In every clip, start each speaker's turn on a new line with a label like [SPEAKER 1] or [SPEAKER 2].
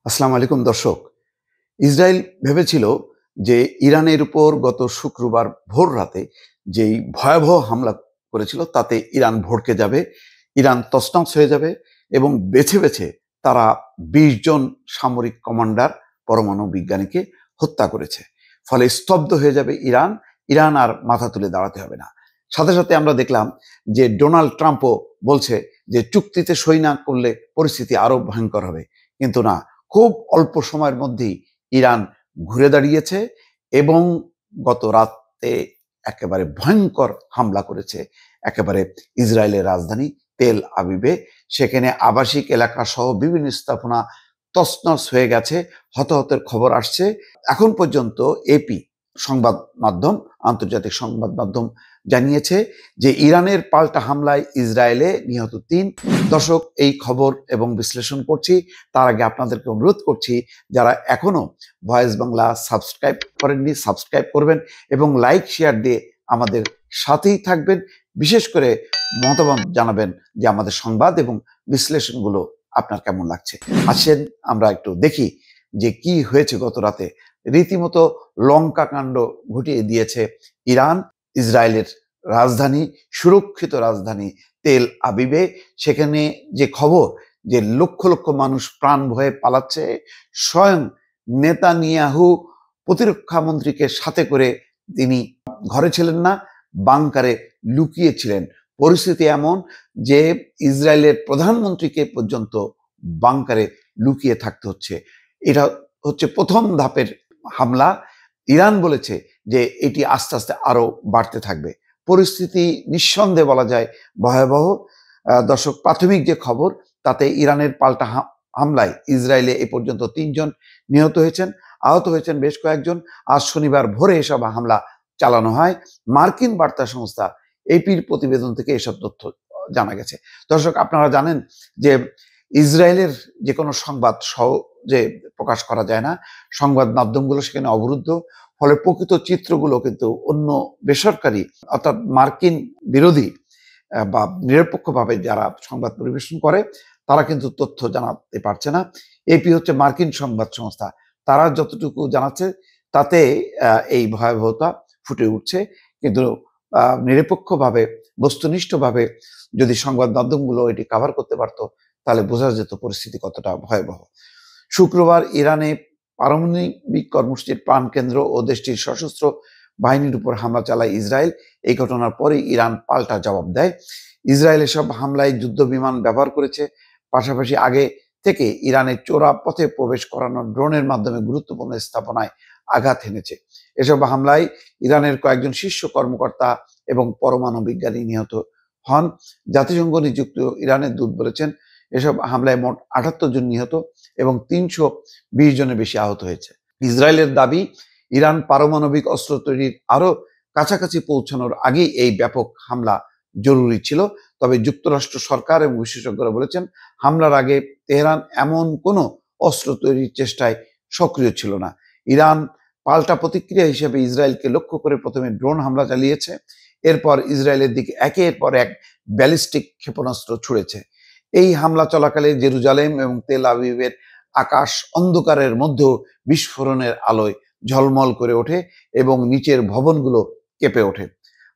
[SPEAKER 1] আসসালামু আলাইকুম দর্শক। ইসরায়েল ভেবেছিল যে ইরানের উপর গত শুক্রবার ভোর রাতে যেই ভয়াবহ হামলা করেছিল তাতে ইরান ভড়কে যাবে, ইরান তছনছ হয়ে যাবে এবং বেছে বেছে তারা ২০ জন সামরিক কমান্ডার, পরমাণু বিজ্ঞানীকে হত্যা করেছে। ফলে স্তব্ধ হয়ে যাবে ইরান, ইরান আর মাথা তুলে দাঁড়াতে হবে না। সাথে সাথে আমরা দেখলাম যে ডোনাল্ড ট্রাম্পও বলছে যে চুক্তিতে সই না করলে পরিস্থিতি আরো ভয়ঙ্কর হবে। কিন্তু না, খুব অল্প সময়ের মধ্যেই ইরান ঘুরে দাঁড়িয়েছে এবং গত রাতে একেবারে ভয়ঙ্কর হামলা করেছে একেবারে ইসরায়েলের রাজধানী তেল আবিবে। সেখানে আবাসিক এলাকা সহ বিভিন্ন স্থাপনা তছনছ হয়ে গেছে, হতাহতের খবর আসছে। এখন পর্যন্ত এপি সংবাদ মাধ্যম, আন্তর্জাতিক সংবাদ মাধ্যম জানিয়েছে যে ইরানের পাল্টা হামলায় ইসরায়েলে নিহত ৩। দর্শক, এই খবর এবং বিশ্লেষণ করছি তার আগে আপনাদেরকে অনুরোধ করছি, যারা এখনো ভয়েস বাংলা সাবস্ক্রাইব করেননি সাবস্ক্রাইব করবেন এবং লাইক শেয়ার দিয়ে আমাদের সাথেই থাকবেন। বিশেষ করে মতামত জানাবেন যে আমাদের সংবাদ এবং বিশ্লেষণগুলো আপনার কেমন লাগছে। আসেন আমরা একটু দেখি যে কি হয়েছে গত রাতে। রীতিমতো লঙ্কা কাণ্ড ঘটিয়ে দিয়েছে ইরান। ইসরায়েলের রাজধানী, সুরক্ষিত রাজধানী তেল আবিবে, সেখানে যে খবর যে লক্ষ লক্ষ মানুষ প্রাণ ভয়ে পালাচ্ছে, স্বয়ং নেতানিয়াহু প্রতিরক্ষা মন্ত্রীকে সাথে করে তিনি ঘরে ছিলেন না, বাংকারে লুকিয়েছিলেন। পরিস্থিতি এমন যে ইসরায়েলের প্রধানমন্ত্রীকে পর্যন্ত বাংকারে লুকিয়ে থাকতে হচ্ছে। এটা হচ্ছে প্রথম ধাপের হামলা। ইরান বলেছে যে এটি আস্তে আস্তে আরো বাড়তে থাকবে। পরিস্থিতি নিঃসন্দেহে বলা যায় ভয়াবহ। দর্শক, প্রাথমিক যে খবর তাতে ইরানের পাল্টা হামলায় ইসরায়েলে এ পর্যন্ত ৩ জন নিহত হয়েছেন, আহত হয়েছেন বেশ কয়েকজন। আজ শনিবার ভোরে এসব হামলা চালানো হয়। মার্কিন বার্তা সংস্থা এপির প্রতিবেদন থেকে এসব তথ্য জানা গেছে। দর্শক, আপনারা জানেন যে ইসরায়েলের যে কোনো সংবাদ সহজে প্রকাশ করা যায় না, সংবাদ মাধ্যমগুলো সেখানে অবরুদ্ধ। ফলে প্রকৃত চিত্রগুলো কিন্তু অন্য বেসরকারি অর্থাৎ মার্কিন বিরোধী বা নিরপেক্ষভাবে যারা সংবাদ পরিবেশন করে তারা কিন্তু তথ্য জানাতে পারছে না। এপি হচ্ছে মার্কিন সংবাদ সংস্থা, তারা যতটুকু জানাচ্ছে তাতে এই ভয়াবহতা ফুটে উঠছে। কিন্তু নিরপেক্ষভাবে, বস্তুনিষ্ঠভাবে যদি সংবাদ মাধ্যমগুলো এটি কাভার করতে পারতো তাহলে বোঝা যেত পরিস্থিতি কতটা ভয়াবহ। শুক্রবার ইরানে পারমাণবিক কর্মসূচির প্রাণকেন্দ্র ও দেশটির সশস্ত্র বাহিনীর উপর হামলা চালায় ইসরায়েল। এই ঘটনার পরে ইরান পাল্টা জবাব দেয়। ইসরায়েল এসব হামলায় যুদ্ধ বিমান ব্যবহার করেছে, পাশাপাশি আগে থেকে ইরানের চোরা পথে প্রবেশ করানো ড্রোনের মাধ্যমে গুরুত্বপূর্ণ স্থাপনায় আঘাত হেনেছে। এসব হামলায় ইরানের কয়েকজন শীর্ষ কর্মকর্তা এবং পরমাণু বিজ্ঞানী নিহত হন। জাতিসংঘ নিযুক্ত ইরানের দূত বলেছেন এসব হামলায় মোট ৭৮ জন নিহত এবং ৩২০ জনের বেশি আহত হয়েছে। ইসরায়েলের দাবি, ইরান পারমাণবিক অস্ত্র তৈরির আরো কাছাকাছি পৌঁছানোর আগেই এই ব্যাপক হামলা জরুরি ছিল। তবে যুক্তরাষ্ট্র সরকার এবং বিশেষজ্ঞরা বলেছেন হামলার আগে তেহরান এমন কোনো অস্ত্র তৈরির চেষ্টায় সক্রিয় ছিল না। ইরান পাল্টা প্রতিক্রিয়া হিসেবে ইসরায়েলকে লক্ষ্য করে প্রথমে ড্রোন হামলা চালিয়েছে, এরপর ইসরায়েলের দিকে একের পর এক ব্যালিস্টিক ক্ষেপণাস্ত্র ছুড়েছে। এই হামলা চলাকালে জেরুজালেম এবং তেল আবিবের আকাশ অন্ধকারের মধ্যেও বিস্ফোরণের আলোয় ঝলমল করে ওঠে এবং নিচের ভবনগুলো কেঁপে ওঠে।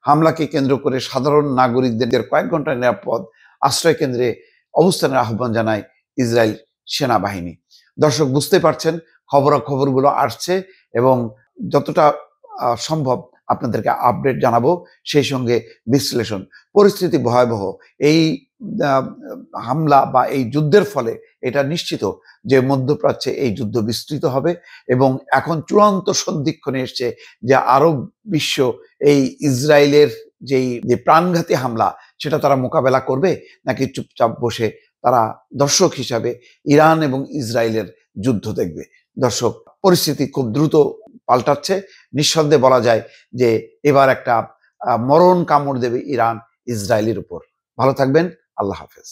[SPEAKER 1] হামলাকে কেন্দ্র করে সাধারণ নাগরিকদের কয়েক ঘন্টা নিরাপদ আশ্রয় কেন্দ্রে অবস্থানের আহ্বান জানায় ইসরায়েল সেনাবাহিনী। দর্শক, বুঝতে পারছেন খবরাখবরগুলো আসছে এবং যতটা সম্ভব আপনাদেরকে আপডেট জানাবো, সেই সঙ্গে বিশ্লেষণ। পরিস্থিতি ভয়াবহ। এই হামলা বা এই যুদ্ধের ফলে এটা নিশ্চিত যে মধ্যপ্রাচ্যে এই যুদ্ধ বিস্তৃত হবে এবং এখন চূড়ান্ত সন্ধিক্ষণে এসছে যে আরব বিশ্ব এই ইসরায়েলের যে প্রাণঘাতী হামলা সেটা তারা মোকাবেলা করবে নাকি চুপচাপ বসে তারা দর্শক হিসাবে ইরান এবং ইসরায়েলের যুদ্ধ দেখবে। দর্শক, পরিস্থিতি খুব দ্রুত পাল্টাচ্ছে। নিঃসন্দেহে বলা যায় যে এবার একটা মরণ কামড় দেবে ইরান ইসরায়েলের উপর। ভালো থাকবেন। আল্লাহ হাফেজ।